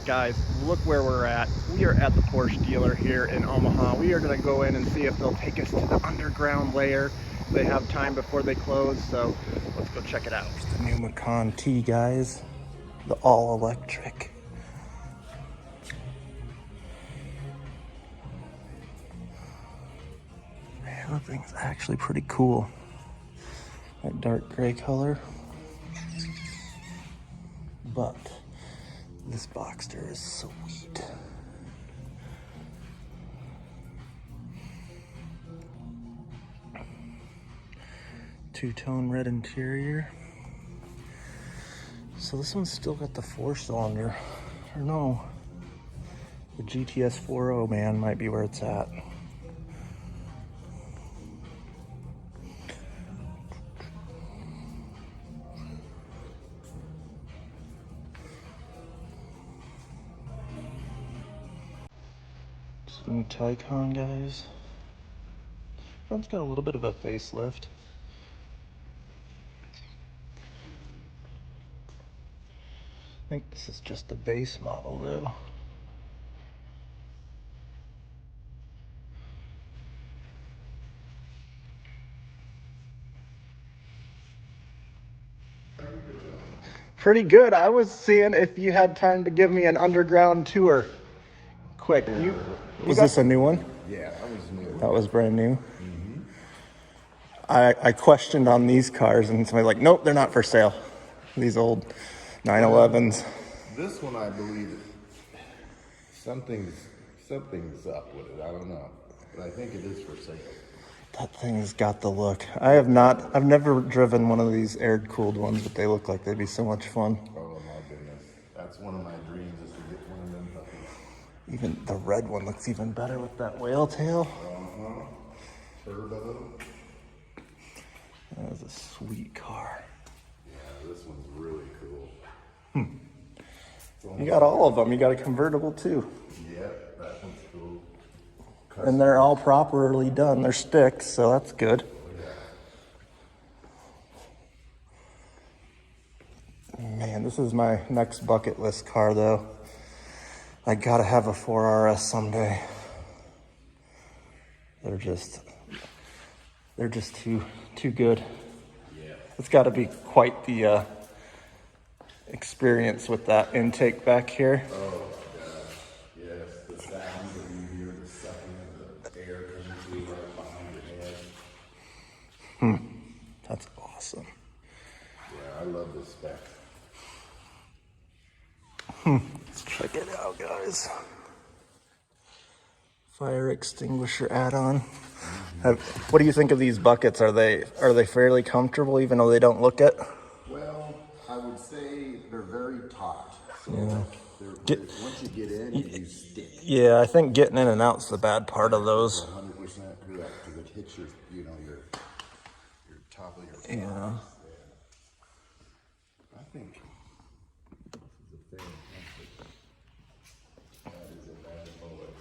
Guys, look where we're at. We are at the Porsche dealer here in Omaha. We are going to go in and see if they'll take us to the underground layer. They have time before they close, so let's go check it out. It's the new Macan T, guys. The all-electric. Man, that thing's actually pretty cool. That dark gray color. But this Boxster is sweet. Two-tone red interior. So this one's still got the 4-cylinder. Or no, the GTS 4.0, man, might be where it's at. New Taycan, guys. Front's got a little bit of a facelift. I think this is just the base model though. Pretty good. I was seeing if you had time to give me an underground tour. Quick. Was this a new one? Yeah, that was new. That was brand new. Mm-hmm. I questioned on these cars, and somebody's like, nope, they're not for sale. These old 911s. This one, I believe, something's up with it. I don't know, but I think it is for sale. That thing's got the look. I've never driven one of these air-cooled ones, but they look like they'd be so much fun. Oh my goodness, that's one of my dreams, is to get one of them puppies. Even the red one looks even better with that whale tail. Turbo. That is a sweet car. Yeah, this one's really cool. You got all of them. You got a convertible too. Yeah, that one's cool. And they're all properly done. They're sticks, so that's good. Man, this is my next bucket list car though. I gotta have a 4RS someday. They're just too good. Yeah. It's got to be quite the experience with that intake back here. Oh my gosh, yes, the sound that you hear, the sucking of the air coming through right behind your head. That's awesome. Yeah, I love this spec. Let's check it out, guys. Fire extinguisher add-on. What do you think of these buckets? Are they fairly comfortable, even though they don't look it? Well, I would say they're very taut. So Yeah. once you get in, you stick. Yeah, I think getting in and out's the bad part of those. 100% correct, because it hits your top of your thighs. Yeah. I think this is a fantastic. That is a bad bullet.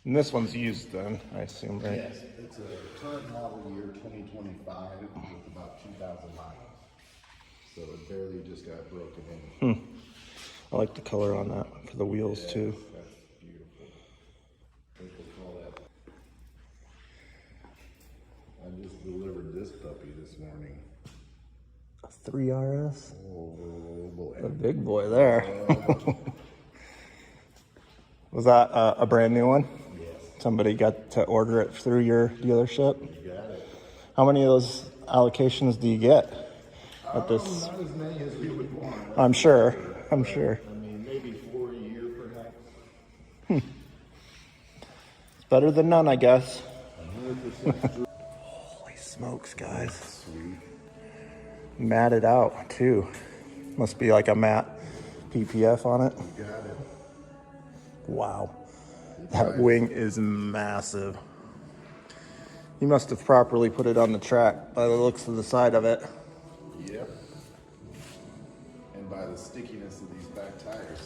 And this one's used then, I assume, right? Yes, it's a current model year 2025 with about 2,000 miles. So it barely just got broken in. I like the color on that for the wheels too. That's beautiful. I think we'll call that. I just delivered this puppy this morning. A 3RS? Oh boy. A big boy there. Was that a brand new one? Yes. Somebody got to order it through your dealership? You got it. How many of those allocations do you get at this? Not as many as we would want. I'm sure. I mean, maybe 4 a year perhaps. It's better than none, I guess. 100% true. Holy smokes, guys. Sweet. Matted out, too. Must be like a matte PPF on it. You got it. Wow. That wing is massive. You must have properly put it on the track by the looks of the side of it. Yep. And by the stickiness of these back tires.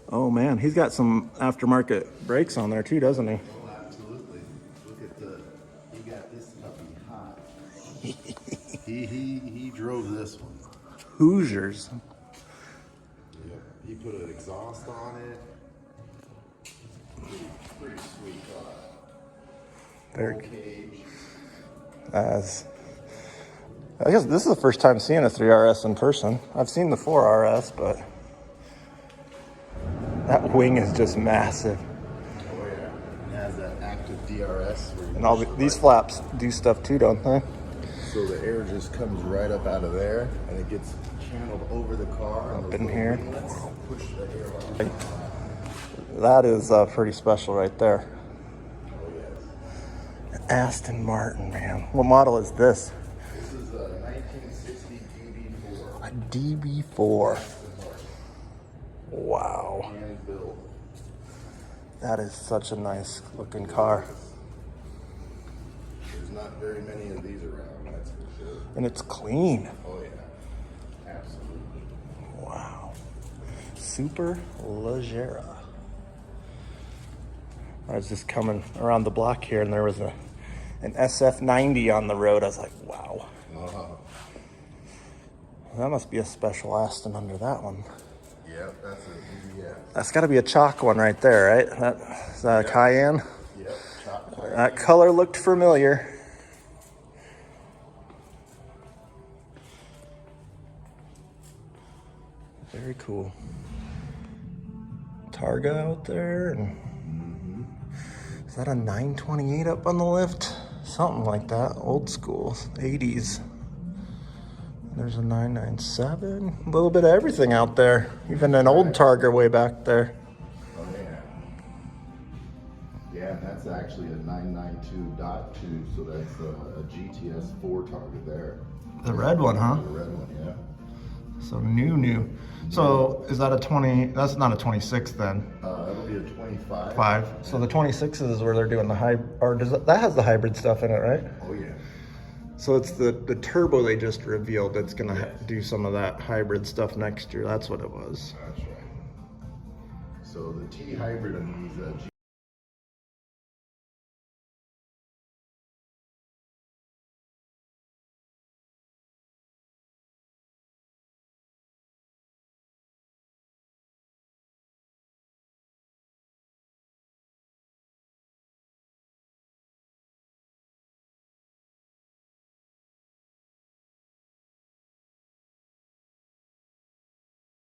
Oh man, he's got some aftermarket brakes on there too, doesn't he? Oh, absolutely. Look at he got this puppy hot. he drove this one. Hoosiers. Yep. He put an exhaust on it. Pretty sweet car. Very Roll cage. as I guess this is the first time seeing a 3RS in person. I've seen the 4RS, but that wing is just massive. Oh yeah, it has that active DRS. Where you And all push the these right flaps do stuff too, don't they? So the air just comes right up out of there, and it gets channeled over the car. Up And in those here. little winglets push the air out. That is pretty special right there. Oh yes. Aston Martin, man. What model is this? This is a 1960 DB4. A DB4. Wow. Hand built. That is such a nice looking car. There's not very many of these around, that's for sure. And it's clean. Oh yeah, absolutely. Wow. Super Leggera. I was just coming around the block here and there was an SF90 on the road. I was like, wow. That must be a special Aston under that one. Yep, that's a DBS. That's got to be a chalk one right there, right? Is that a Cayenne? Yep, chocolate. That color looked familiar. Very cool. Targa out there. And is that a 928 up on the lift? Something like that. Old school, 80s. There's a 997. A little bit of everything out there. Even an old Targa way back there. Oh yeah. Yeah, and that's actually a 992.2, so that's a GTS 4 target there. The red one, huh? The red one, yeah. So new. So is that a 20? That's not a 26 then. That'll be a 25. 5. So the 26s is where they're doing the hybrid, or does that has the hybrid stuff in it, right? Oh yeah. So it's the turbo they just revealed that's gonna do some of that hybrid stuff next year. That's what it was. That's right. So the T hybrid on these